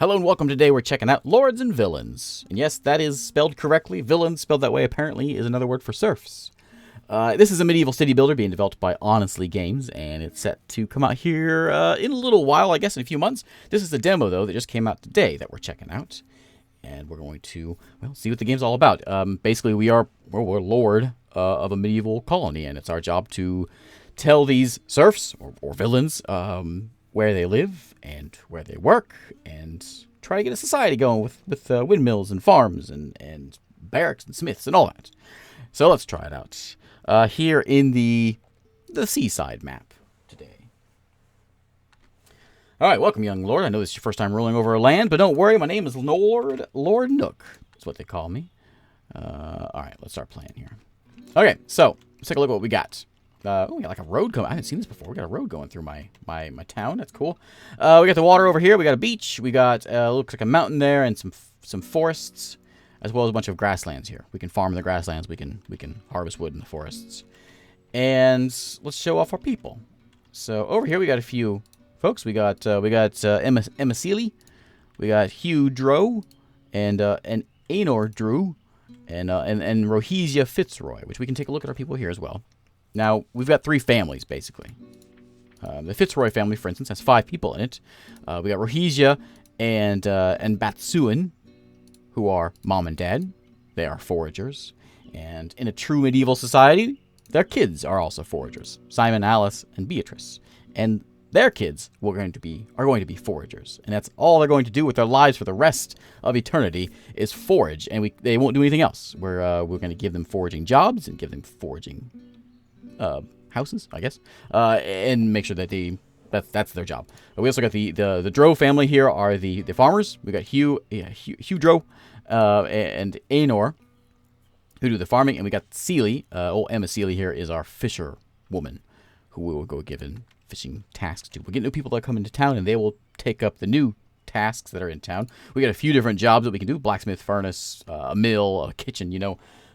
Hello and welcome. Today we're checking out Lords and Villains. And yes, that is spelled correctly. Villains, spelled that way, apparently is another word for serfs. This is a medieval city builder being developed by Honestly Games, and it's set to come out here in a little while, I guess in a few months. This is the demo, though, that just came out today that we're checking out. And we're going to, well, see what the game's all about. Basically, we're lord of a medieval colony, and it's our job to tell these serfs, or villains, where they live and where they work, and try to get a society going with windmills and farms and barracks and smiths and all that. So let's try it out here in the seaside map today. All right, welcome, young lord. I know this is your first time ruling over a land, but don't worry. My name is Lord Nook. That's what they call me. All right, let's start playing here. Okay, so let's take a look at what we got. We got like a road going. I haven't seen this before. We got a road going through my town. That's cool. We got the water over here. We got a beach. We got looks like a mountain there and some forests, as well as a bunch of grasslands here. We can farm in the grasslands. We can harvest wood in the forests. And let's show off our people. So over here we got a few folks. We got Emma Seeley. We got Hugh Drow and Aenor Drew and Rohesia Fitzroy, which we can take a look at our people here as well. Now, we've got three families, basically. The Fitzroy family, for instance, has 5 people in it. We got Rohesia and Batsuin, who are mom and dad. They are foragers. And in a true medieval society, their kids are also foragers. Simon, Alice, and Beatrice. And their kids are going to be foragers. And that's all they're going to do with their lives for the rest of eternity is forage. And they won't do anything else. We're going to give them foraging jobs and give them foraging houses, I guess, and make sure that that's their job. We also got the Drow family here are the farmers. We got Hugh Drow and Aenor, who do the farming, and we got Seeley. Old Emma Seeley here is our fisher woman, who we will go given fishing tasks to. We get new people that come into town, and they will take up the new tasks that are in town. We got a few different jobs that we can do: blacksmith, furnace, a mill, a kitchen.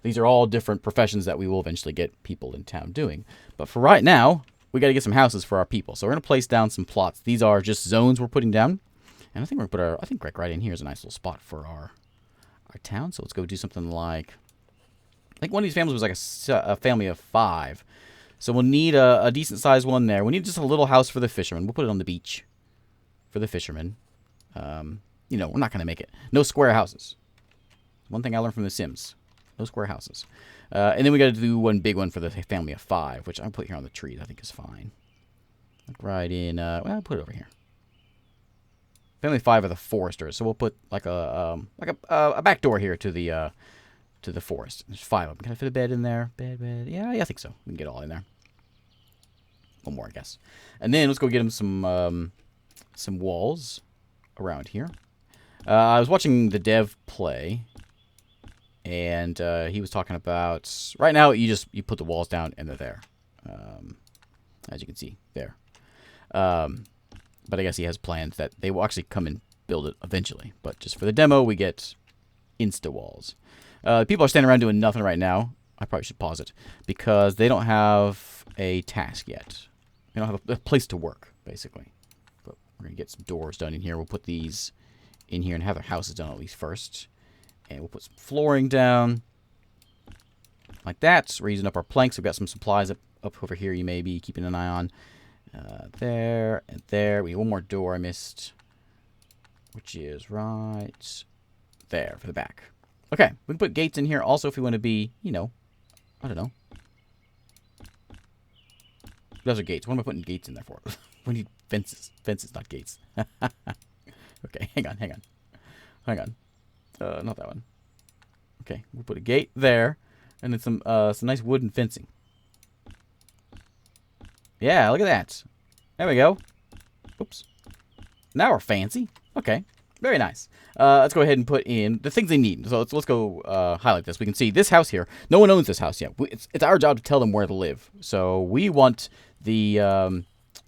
These are all different professions that we will eventually get people in town doing. But for right now, we got to get some houses for our people. So we're going to place down some plots. These are just zones we're putting down. And I think we're going to put right in here is a nice little spot for our town. So let's go do something like, I think one of these families was like a family of 5. So we'll need a decent sized one there. We need just a little house for the fishermen. We'll put it on the beach for the fishermen. We're not going to make it. No square houses. One thing I learned from The Sims. No square houses. And then we got to do one big one for the family of 5, which I'll put here on the trees. I think is fine. Right in, I'll put it over here. Family of 5 are the foresters, so we'll put like a back door here to the forest. There's 5 of them. Can I fit a bed in there? Bed. Yeah, I think so. We can get all in there. One more, I guess. And then let's go get them some walls around here. I was watching the dev play. And he was talking about, right now you put the walls down and they're there, as you can see there. But I guess he has plans that they will actually come and build it eventually. But just for the demo, we get insta walls. People are standing around doing nothing right now. I probably should pause it because they don't have a task yet. They don't have a place to work, basically. But we're gonna get some doors done in here. We'll put these in here and have their houses done at least first. And we'll put some flooring down like that. So we're using up our planks. We've got some supplies up over here you may be keeping an eye on. There and there. We need one more door I missed, which is right there for the back. Okay, we can put gates in here also if we want to be, I don't know. Those are gates. What am I putting gates in there for? We need fences. Fences, not gates. Okay, hang on. Not that one. Okay, we'll put a gate there, and then some nice wooden fencing. Yeah, look at that. There we go. Oops. Now we're fancy. Okay, very nice. Let's go ahead and put in the things they need. So let's go highlight this. We can see this house here. No one owns this house yet. It's our job to tell them where to live. So we want the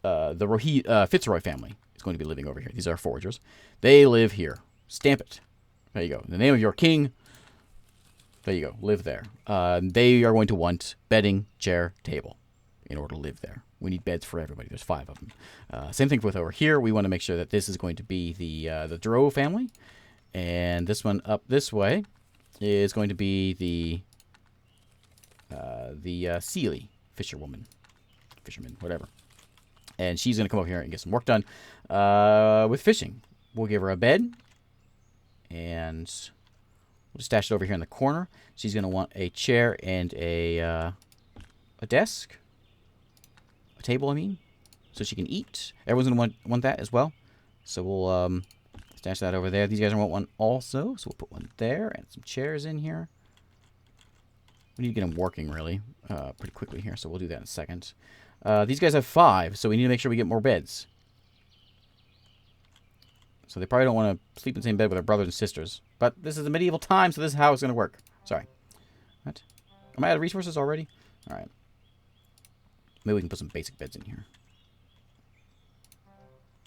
Fitzroy family is going to be living over here. These are foragers. They live here. Stamp it. There you go. In the name of your king. There you go. Live there. They are going to want bedding, chair, table in order to live there. We need beds for everybody. There's 5 of them. Same thing with over here. We want to make sure that this is going to be the Drow family. And this one up this way is going to be the Sealy fisherman, whatever. And she's going to come over here and get some work done with fishing. We'll give her a bed. And we'll just stash it over here in the corner. She's going to want a chair and a desk. A table, I mean. So she can eat. Everyone's going to want that as well. So we'll stash that over there. These guys want one also. So we'll put one there and some chairs in here. We need to get them working, really, pretty quickly here. So we'll do that in a second. These guys have 5, so we need to make sure we get more beds. So they probably don't want to sleep in the same bed with their brothers and sisters. But this is a medieval time, so this is how it's going to work. Sorry. What? Am I out of resources already? All right. Maybe we can put some basic beds in here.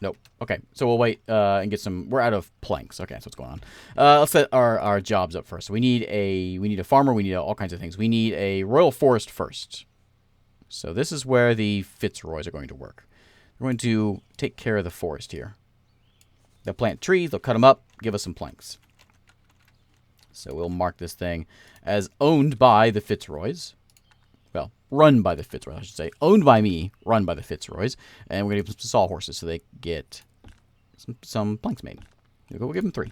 Nope. Okay, so we'll wait and get some... We're out of planks. Okay, that's what's going on. Let's set our jobs up first. So we need a farmer. We need all kinds of things. We need a royal forest first. So this is where the Fitzroys are going to work. They're going to take care of the forest here. They'll plant trees. They'll cut them up. Give us some planks. So we'll mark this thing as owned by the Fitzroys. Well, run by the Fitzroys, I should say. Owned by me, run by the Fitzroys. And we're going to give them some sawhorses so they get some planks made. We'll give them 3.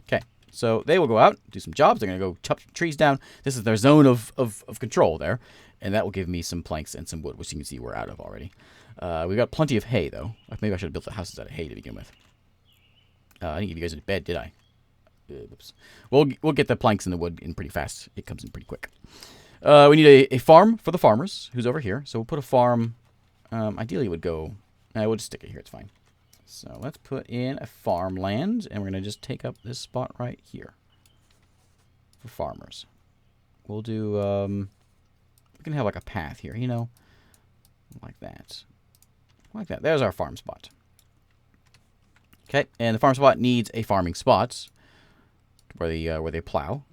Okay, so they will go out, do some jobs. They're going to go chop some trees down. This is their zone of control there. And that will give me some planks and some wood, which you can see we're out of already. We've got plenty of hay, though. Maybe I should have built the houses out of hay to begin with. I didn't give you guys a bed, did I? Oops. We'll get the planks and the wood in pretty fast. It comes in pretty quick. We need a farm for the farmers, who's over here. So we'll put a farm. Ideally, it would go... we'll just stick it here. It's fine. So let's put in a farmland, and we're going to just take up this spot right here for farmers. We'll do... we can have like a path here, you know, like that. Like that. There's our farm spot. Okay, and the farm spot needs a farming spot where they plow.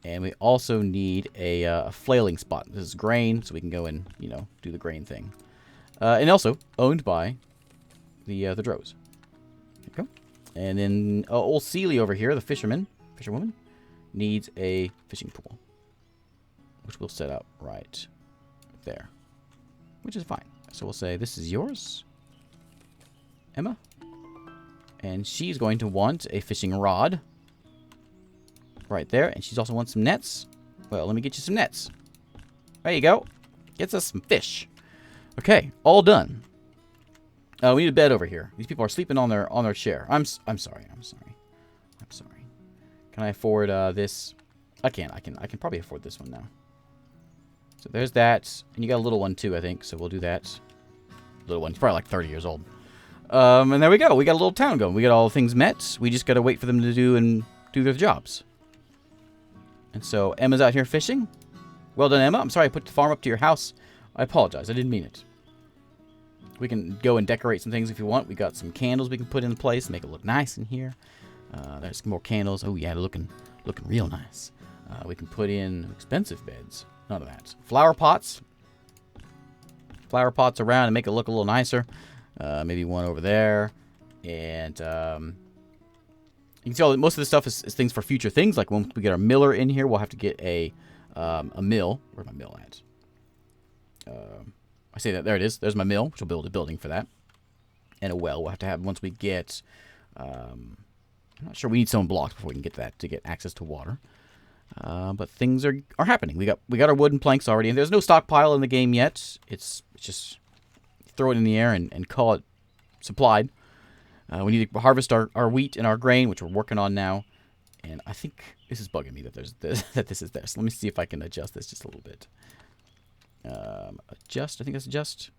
And we also need a flailing spot. This is grain, so we can go and, you know, do the grain thing. And also owned by the Drows. There you go. And then old Sealy over here, the fisherwoman, needs a fishing pool, which we'll set up right there, which is fine. So we'll say, this is yours, Emma. And she's going to want a fishing rod right there. And she's also wants some nets. Well, let me get you some nets. There you go. Gets us some fish. Okay, all done. We need a bed over here. These people are sleeping on their chair. I'm sorry. Can I afford this? I can probably afford this one now. So there's that. And you got a little one too, I think. So we'll do that. Little one's probably like 30 years old. And there we go. We got a little town going. We got all the things met. We just got to wait for them to do their jobs. And so Emma's out here fishing. Well done, Emma. I'm sorry I put the farm up to your house. I apologize. I didn't mean it. We can go and decorate some things if you want. We got some candles we can put in place, make it look nice in here. There's more candles. Oh yeah, looking real nice. We can put in expensive beds. None of that. Flower pots. Flower pots around and make it look a little nicer. Maybe one over there. And you can see all, most of this stuff is things for future things. Like when we get our miller in here, we'll have to get a mill. Where's my mill at? I say that. There it is. There's my mill, which will build a building for that. And a well we'll have to have once we get... I'm not sure. We need stone blocks before we can get that to get access to water. But things are happening. We got our wooden planks already, and there's no stockpile in the game yet. It's just throw it in the air and call it supplied. We need to harvest our wheat and our grain, which we're working on now. And I think this is bugging me that this is there. So let me see if I can adjust this just a little bit. Adjust. I think that's adjust.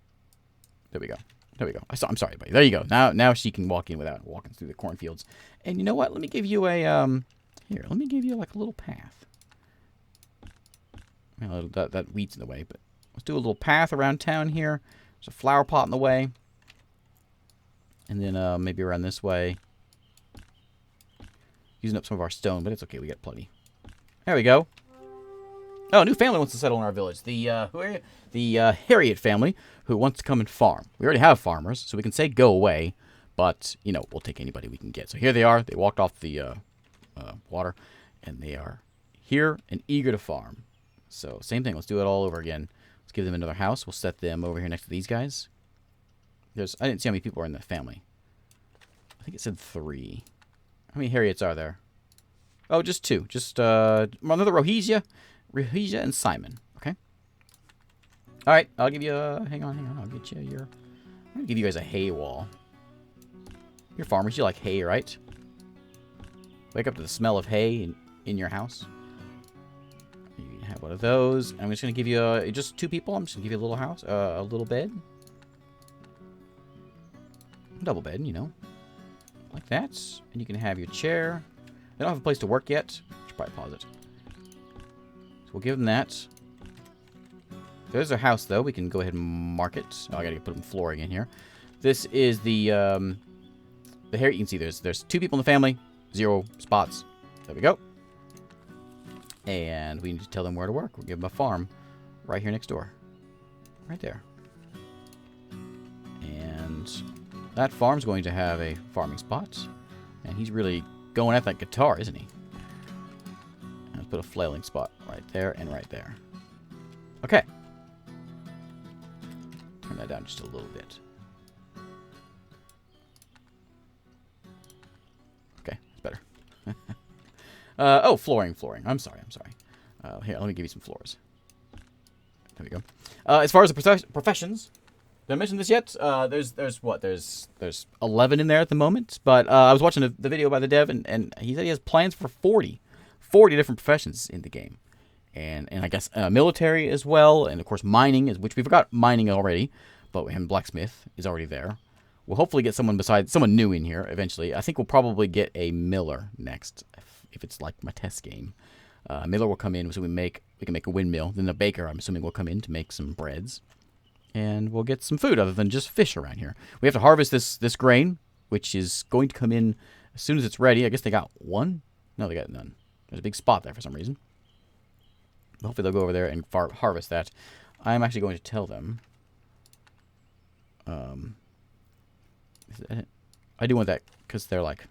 There we go. I'm sorry, buddy. There you go. Now she can walk in without walking through the cornfields. And you know what? Let me give you a here. Let me give you like a little path. Well, that wheat's in the way, but let's do a little path around town here. There's a flower pot in the way, and then maybe around this way. Using up some of our stone, but it's okay. We got plenty. There we go. Oh, a new family wants to settle in our village. Who are you? The Harriet family, who wants to come and farm. We already have farmers, so we can say go away, but, you know, we'll take anybody we can get. So here they are. They walked off the water, and they are here and eager to farm. So same thing. Let's do it all over again. Let's give them another house. We'll set them over here next to these guys. I didn't see how many people are in the family. I think it said 3. How many Harriets are there? Oh, just 2. Just another Rohesia and Simon. Okay. All right. I'll give you a... Hang on. I'll get you your... I'm going to give you guys a hay wall. You're farmers. You like hay, right? Wake up to the smell of hay in your house. You can have one of those. I'm just going to give you just 2 people. I'm just going to give you a little house. A little bed. Double bed, you know. Like that. And you can have your chair. They don't have a place to work yet. Should probably pause it. So we'll give them that. There's our house, though. We can go ahead and mark it. Oh, I gotta put them flooring in here. This is the hair. You can see there's 2 people in the family, 0 spots. There we go. And we need to tell them where to work. We'll give them a farm right here next door. Right there. And that farm's going to have a farming spot. And he's really going at that guitar, isn't he? Let's put a flailing spot right there and right there. Okay. Turn that down just a little bit. Okay, that's better. Oh, flooring. I'm sorry. Here, let me give you some floors. There we go. As far as the professions, did I mention this yet? There's 11 in there at the moment. But I was watching the video by the dev, and he said he has plans for 40 different professions in the game. And I guess military as well, and of course mining, which we've got mining already, but him blacksmith is already there. We'll hopefully get someone new in here eventually. I think we'll probably get a miller next, if it's like my test game. Miller will come in, so we can make a windmill. Then the baker, I'm assuming, will come in to make some breads. And we'll get some food other than just fish around here. We have to harvest this grain, which is going to come in as soon as it's ready. I guess they got 1? No, they got none. There's a big spot there for some reason. But hopefully they'll go over there and harvest that. I'm actually going to tell them. I do want that because they're like,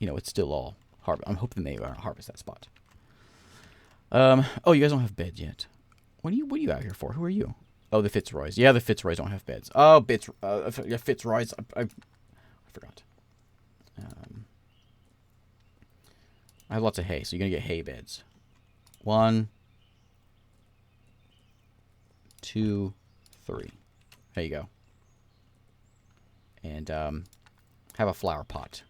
you know, it's still all harvest. I'm hoping they harvest that spot. Oh, you guys don't have beds yet. What are you out here for? Who are you? Oh, the Fitzroys. Yeah, the Fitzroys don't have beds. Oh, yeah, Fitzroys. I forgot. I have lots of hay, so you're going to get hay beds. 1, 2, 3. There you go. And have a flower pot.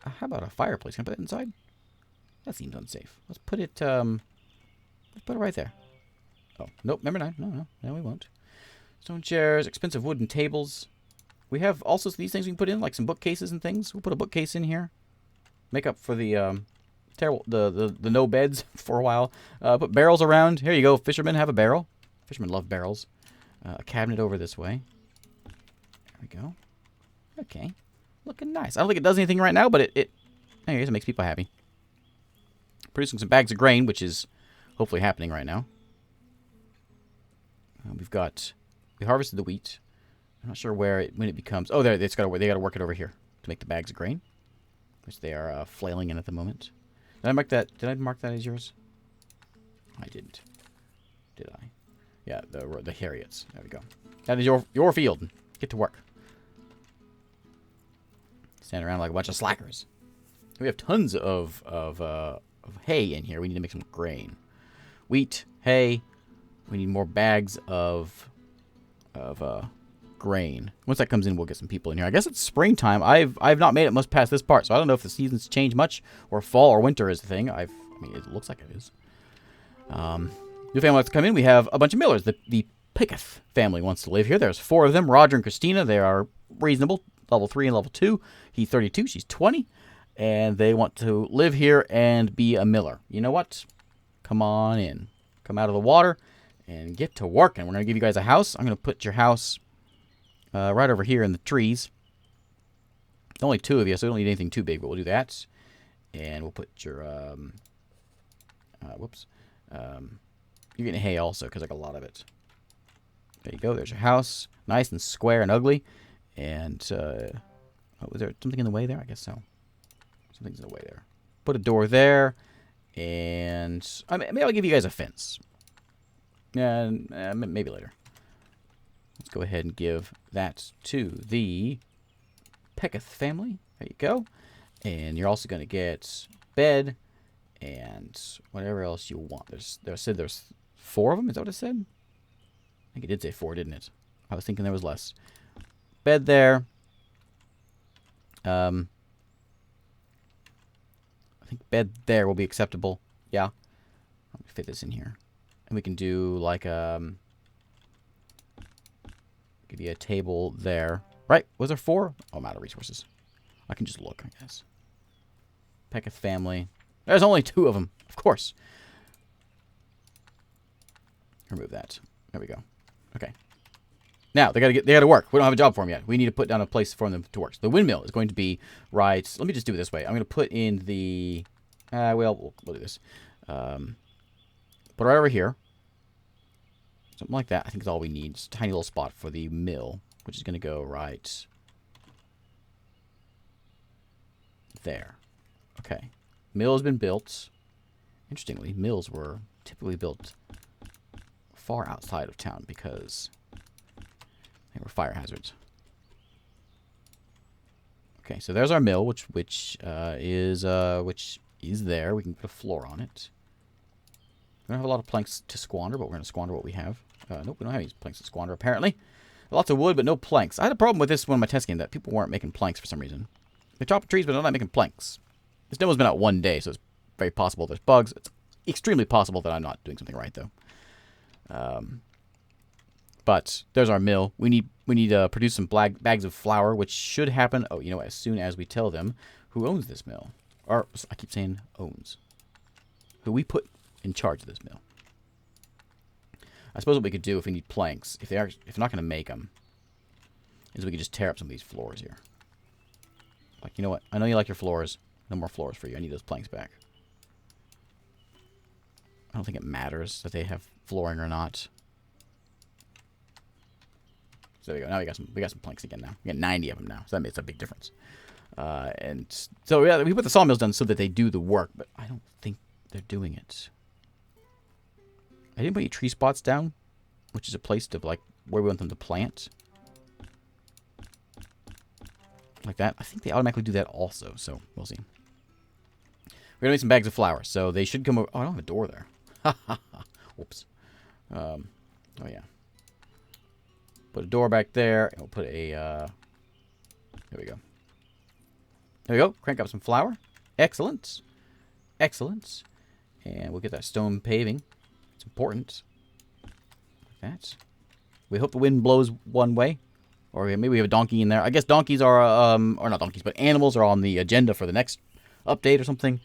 How about a fireplace? Can I put it inside? That seems unsafe. Let's put it right there. Oh, nope, number 9. No, we won't. Stone chairs, expensive wooden tables. We have also these things we can put in, like some bookcases and things. We'll put a bookcase in here. Make up for the terrible the no beds for a while. Put barrels around. Here you go. Fishermen have a barrel. Fishermen love barrels. A cabinet over this way. There we go. Okay. Looking nice. I don't think it does anything right now, but I guess it makes people happy. Producing some bags of grain, which is hopefully happening right now. We harvested the wheat. I'm not sure when it becomes. Oh, they got to work it over here to make the bags of grain, which they are flailing in at the moment. Did I mark that? Did I mark that as yours? I didn't. Did I? Yeah, the Harriets. There we go. That is your field. Get to work. Stand around like a bunch of slackers. We have tons of hay in here. We need to make some grain. Wheat, hay. We need more bags of grain. Once that comes in, we'll get some people in here. I guess it's springtime. I've not made it much past this part, so I don't know if the seasons change much, or fall or winter is the thing. I mean, it looks like it is. New family wants to come in. We have a bunch of millers. The Picketh family wants to live here. There's 4 of them. Roger and Christina. They are reasonable. Level 3 and level 2. He's 32. She's 20. And they want to live here and be a miller. You know what? Come on in. Come out of the water and get to work. And we're going to give you guys a house. I'm going to put your house right over here in the trees. Only 2 of you, so we don't need anything too big, but we'll do that. And we'll put your... You're getting hay also, because I got a lot of it. There you go. There's your house. Nice and square and ugly. And, oh, was there something in the way there? I guess so. Something's in the way there. Put a door there. And maybe I'll give you guys a fence. Maybe later. Let's go ahead and give that to the Pecketh family. There you go. And you're also going to get bed and whatever else you want. There's 4 of them. Is that what it said? I think it did say 4, didn't it? I was thinking there was less. Bed there. I think bed there will be acceptable. Yeah. Let me fit this in here. And we can do like give you a table there. Right? Was there 4? Oh, I'm out of resources. I can just look, I guess. Pecketh family. There's only 2 of them, of course. Remove that. There we go. Okay. Now they gotta work. We don't have a job for them yet. We need to put down a place for them to work. So the windmill is going to be right. Let me just do it this way. I'm going to put in the. We'll do this. Put it right over here. Something like that. I think is all we need. Just a tiny little spot for the mill, which is going to go right there. Okay. Mill has been built. Interestingly, mills were typically built far outside of town because they were fire hazards. Okay, so there's our mill, which is there. We can put a floor on it. We don't have a lot of planks to squander, but we're going to squander what we have. Nope, we don't have any planks to squander, apparently. Lots of wood, but no planks. I had a problem with this one in my test game, that people weren't making planks for some reason. They chop trees, but they're not making planks. This demo's been out 1 day, so it's very possible there's bugs. It's extremely possible that I'm not doing something right, though. But there's our mill. We need to produce some bags of flour, which should happen. Oh, you know, as soon as we tell them who owns this mill, or I keep saying owns, who we put in charge of this mill. I suppose what we could do if we need planks, if they're not going to make them, is we could just tear up some of these floors here. Like, you know what? I know you like your floors. No more floors for you. I need those planks back. I don't think it matters that they have flooring or not. So there we go. Now we got some planks again now. We got 90 of them now. So that makes a big difference. And so yeah, we put the sawmills done so that they do the work, but I don't think they're doing it. I didn't put any tree spots down, which is a place to like where we want them to plant. Like that. I think they automatically do that also, so we'll see. We're gonna make some bags of flour, so they should come over. Oh, I don't have a door there. Whoops. Oh yeah. Put a door back there, and we'll put a. There we go. There we go. Crank up some flour. Excellent. Excellent. And we'll get that stone paving. It's important. Like that. We hope the wind blows one way. Or maybe we have a donkey in there. I guess donkeys are, or not donkeys, but animals are on the agenda for the next update or something.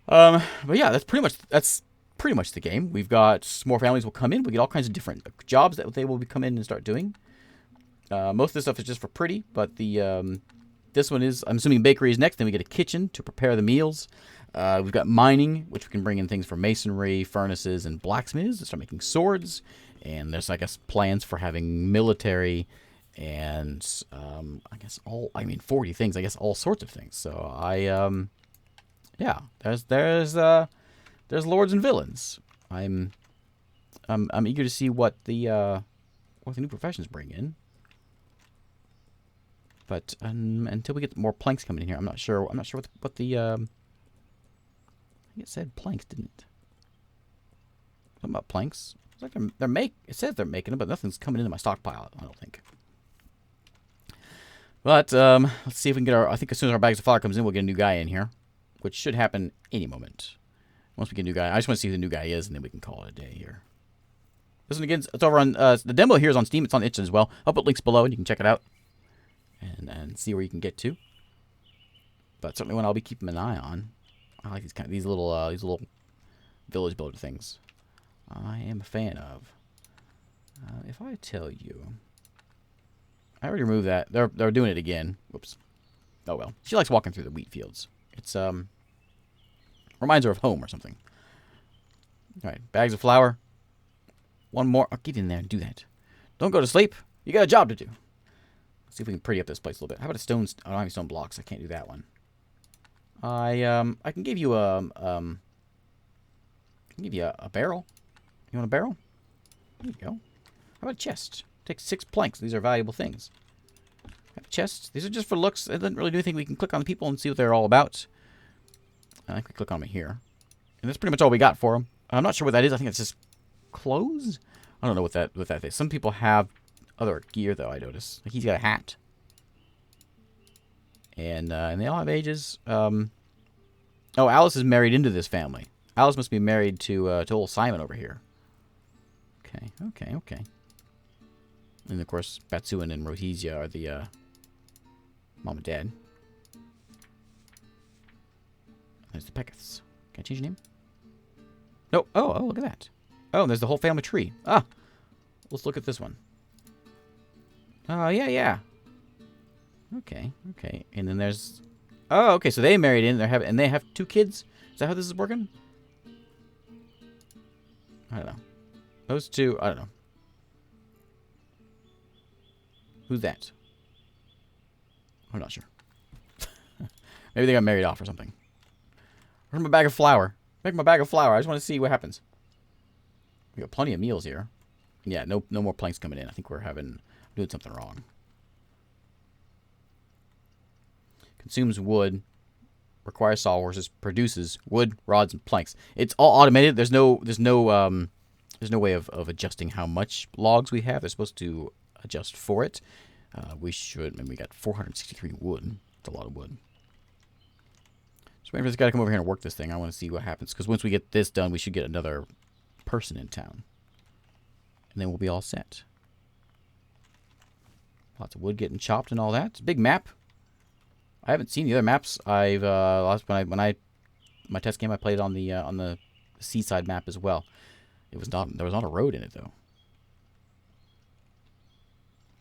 But yeah, that's pretty much the game. We've got more families will come in. We get all kinds of different jobs that they will come in and start doing. Most of this stuff is just for pretty, but the this one is, I'm assuming bakery is next. Then we get a kitchen to prepare the meals. We've got mining, which we can bring in things for masonry, furnaces, and blacksmiths to start making swords. And there's, I guess, plans for having military and I guess 40 things. I guess all sorts of things. So yeah, there's lords and villains. I'm eager to see what the new professions bring in. But until we get more planks coming in here, I'm not sure what the I think it said planks, didn't it? Something about planks. It's like it says they're making them, but nothing's coming into my stockpile, I don't think. But let's see if we can get I think as soon as our bags of flour comes in, we'll get a new guy in here, which should happen any moment. Once we get a new guy, I just want to see who the new guy is, and then we can call it a day here. This one again, it's over on the demo here is on Steam. It's on itch as well. I'll put links below, and you can check it out and see where you can get to. But certainly one I'll be keeping an eye on. I like these little village builder things. I am a fan of. If I tell you, I already removed that. They're doing it again. Whoops. Oh well. She likes walking through the wheat fields. It's reminds her of home or something. All right, bags of flour. One more. Oh, get in there and do that. Don't go to sleep. You got a job to do. Let's see if we can pretty up this place a little bit. How about a stone? I don't have any stone blocks. I can't do that one. I can give you a barrel. You want a barrel? There you go. How about a chest? Take 6 planks. These are valuable things. Have a chest. These are just for looks. It doesn't really do anything. We can click on the people and see what they're all about. I think we click on them here. And that's pretty much all we got for them. I'm not sure what that is. I think it's just clothes. I don't know what that is. Some people have other gear, though, I notice. Like, he's got a hat. And they all have ages. Oh, Alice is married into this family. Alice must be married to old Simon over here. Okay. And, of course, Batsuin and Rohisia are the mom and dad. There's the Pekeths. Can I change your name? No. Oh, look at that. Oh, and there's the whole family tree. Ah, let's look at this one. Oh, yeah. Okay. And then there's... Oh, okay, so they married in. They have 2 kids? Is that how this is working? I don't know. Those 2, I don't know. Who's that? I'm not sure. Maybe they got married off or something. Where's my bag of flour? Make my bag of flour. I just want to see what happens. We got plenty of meals here. Yeah, no more planks coming in. I think we're doing something wrong. Consumes wood. Requires sawhorses. Produces wood, rods, and planks. It's all automated. There's no way of adjusting how much logs we have. They're supposed to adjust for it. We got 463 wood. That's a lot of wood. So waiting for this guy to come over here and work this thing. I want to see what happens. Because once we get this done, we should get another person in town. And then we'll be all set. Lots of wood getting chopped and all that. It's a big map. I haven't seen the other maps. I've my test game I played on the seaside map as well. There was not a road in it though.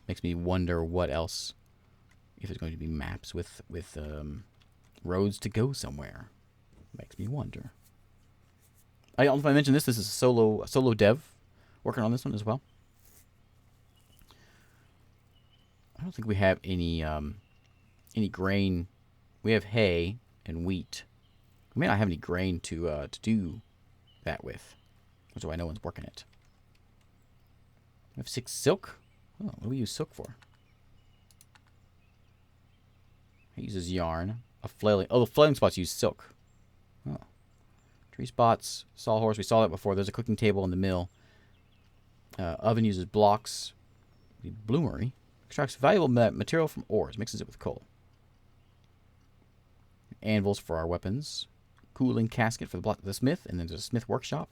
Makes me wonder what else, if there's going to be maps with roads to go somewhere. Makes me wonder. I don't know if I mentioned this. This is a solo dev working on this one as well. I don't think we have any grain. We have hay and wheat. We may not have any grain to do that with. That's why no one's working it. We have 6 silk. Oh, what do we use silk for? It uses yarn. A flailing. Oh, the flailing spots use silk. Oh. Tree spots. Sawhorse. We saw that before. There's a cooking table in the mill. Oven uses blocks. The bloomery extracts valuable material from ores. Mixes it with coal. Anvils for our weapons. Cooling casket for the smith. And then there's a smith workshop.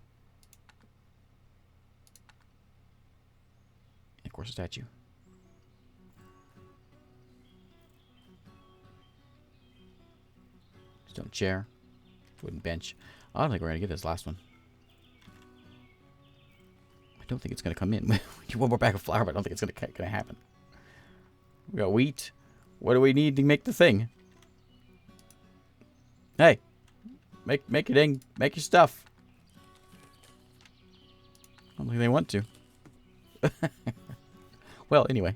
And of course a statue. Stone chair. Wooden bench. I don't think we're going to get this last one. I don't think it's going to come in. We need one more bag of flour, but I don't think it's going to happen. We got wheat. What do we need to make the thing? Hey, make your stuff. I don't think they want to. Well, anyway,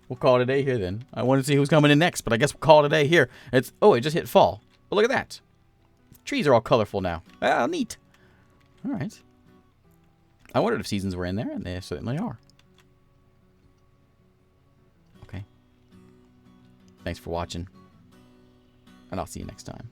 we'll call it a day here then. I want to see who's coming in next, but I guess we'll call it a day here. It just hit fall. But look at that. Trees are all colorful now. Ah, neat. All right. I wondered if seasons were in there, and they certainly are. Okay. Thanks for watching, and I'll see you next time.